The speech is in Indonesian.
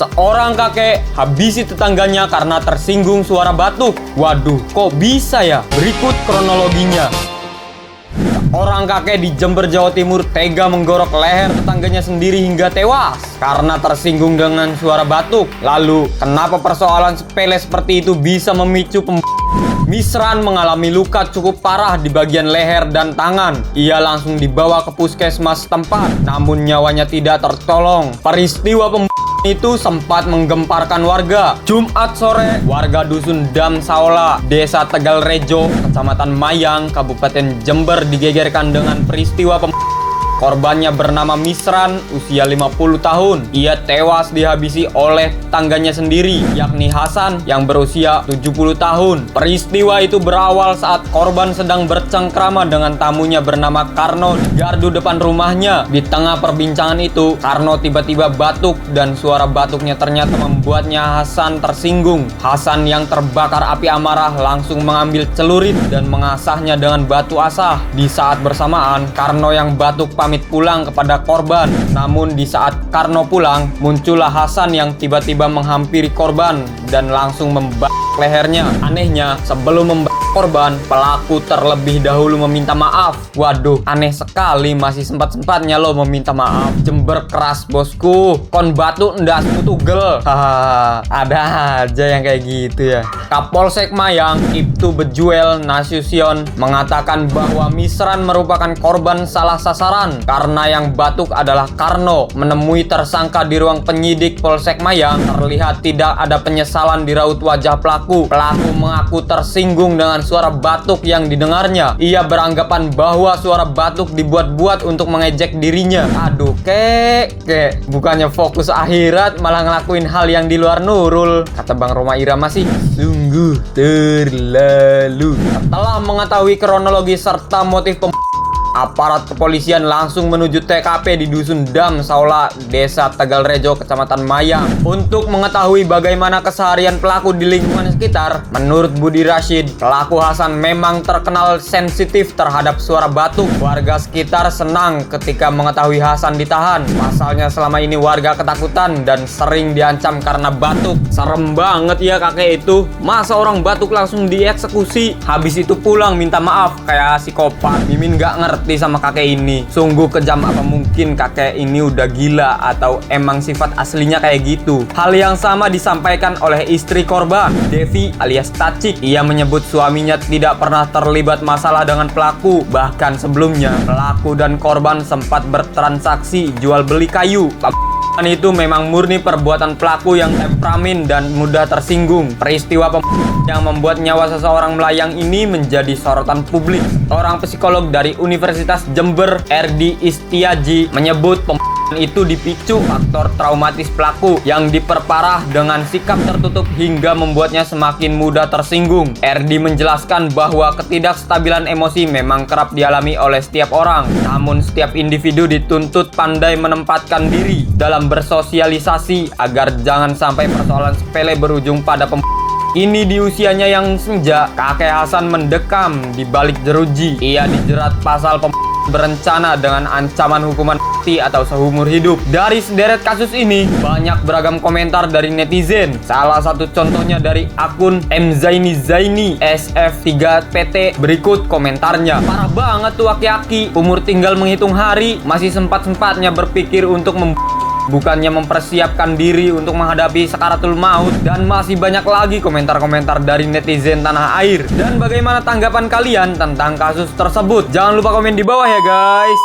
Seorang kakek habisi tetangganya karena tersinggung suara batuk. Waduh, kok bisa ya? Berikut kronologinya. Orang kakek di Jember, Jawa Timur tega menggorok leher tetangganya sendiri hingga tewas karena tersinggung dengan suara batuk. Lalu, kenapa persoalan sepele seperti itu bisa memicu Misran mengalami luka cukup parah di bagian leher dan tangan. Ia langsung dibawa ke puskesmas setempat, namun nyawanya tidak tertolong. Peristiwa itu sempat menggemparkan warga. Jumat sore, warga dusun Dam Saola, Desa Tegal Rejo, Kecamatan Mayang, Kabupaten Jember digegerkan dengan peristiwa Korbannya bernama Misran, usia 50 tahun. Ia tewas dihabisi oleh tetangganya sendiri, yakni Hasan yang berusia 70 tahun. Peristiwa itu berawal saat korban sedang bercengkrama dengan tamunya bernama Karno di gardu depan rumahnya. Di tengah perbincangan itu, Karno tiba-tiba batuk dan suara batuknya ternyata membuatnya Hasan tersinggung. Hasan yang terbakar api amarah langsung mengambil celurit dan mengasahnya dengan batu asah. Di saat bersamaan, Karno yang batuk pamit pulang kepada korban. Namun di saat Karno pulang, muncullah Hasan yang tiba-tiba menghampiri korban dan langsung membakar lehernya. Anehnya, sebelum membakar korban, pelaku terlebih dahulu meminta maaf. Waduh, aneh sekali, masih sempat-sempatnya lo meminta maaf. Jember keras bosku, kon batu ndas tugel. Hahaha, ada aja yang kayak gitu ya. Kapolsek Mayang, Ibtu Bejuel Nasution mengatakan bahwa Misran merupakan korban salah sasaran karena yang batuk adalah Karno. Menemui tersangka di ruang penyidik Polsek Mayang, terlihat tidak ada penyesalan di raut wajah pelaku. Pelaku mengaku tersinggung dengan suara batuk yang didengarnya. Ia beranggapan bahwa suara batuk dibuat-buat untuk mengejek dirinya. Aduh, kek, bukannya fokus akhirat malah ngelakuin hal yang di luar nurul. Kata Bang Roma Irama sih, sungguh terlalu. Setelah mengetahui kronologi serta motif aparat kepolisian langsung menuju TKP di Dusun Dam Saola, Desa Tegal Rejo, Kecamatan Mayang untuk mengetahui bagaimana keseharian pelaku di lingkungan sekitar. Menurut Budi Rashid, pelaku Hasan memang terkenal sensitif terhadap suara batuk. Warga sekitar senang ketika mengetahui Hasan ditahan. Pasalnya selama ini warga ketakutan dan sering diancam karena batuk. Serem banget ya kakek itu. Masa orang batuk langsung dieksekusi, habis itu pulang minta maaf kayak psikopat. Mimin gak ngerti sama kakek ini. Sungguh kejam, apa mungkin kakek ini udah gila atau emang sifat aslinya kayak gitu. Hal yang sama disampaikan oleh istri korban, Devi alias Tacik. Ia menyebut suaminya tidak pernah terlibat masalah dengan pelaku. Bahkan sebelumnya, pelaku dan korban sempat bertransaksi jual beli kayu. Itu memang murni perbuatan pelaku yang temperamen dan mudah tersinggung. Peristiwa yang membuat nyawa seseorang melayang ini menjadi sorotan publik. Seorang psikolog dari Universitas Jember, RD Istiaji, menyebut itu dipicu faktor traumatis pelaku yang diperparah dengan sikap tertutup hingga membuatnya semakin mudah tersinggung. RD menjelaskan bahwa ketidakstabilan emosi memang kerap dialami oleh setiap orang. Namun setiap individu dituntut pandai menempatkan diri dalam bersosialisasi agar jangan sampai persoalan sepele berujung pada Ini di usianya yang senja, kakek Hasan mendekam di balik jeruji. Ia dijerat pasal berencana dengan ancaman hukuman mati atau seumur hidup. Dari sederet kasus ini, banyak beragam komentar dari netizen. Salah satu contohnya dari akun Mzaini Zaini SF3PT. Berikut komentarnya. Parah banget tuh aki-aki, umur tinggal menghitung hari, masih sempat-sempatnya berpikir untuk bukannya mempersiapkan diri untuk menghadapi sakaratul maut. Dan masih banyak lagi komentar-komentar dari netizen tanah air. Dan bagaimana tanggapan kalian tentang kasus tersebut? Jangan lupa komen di bawah ya guys.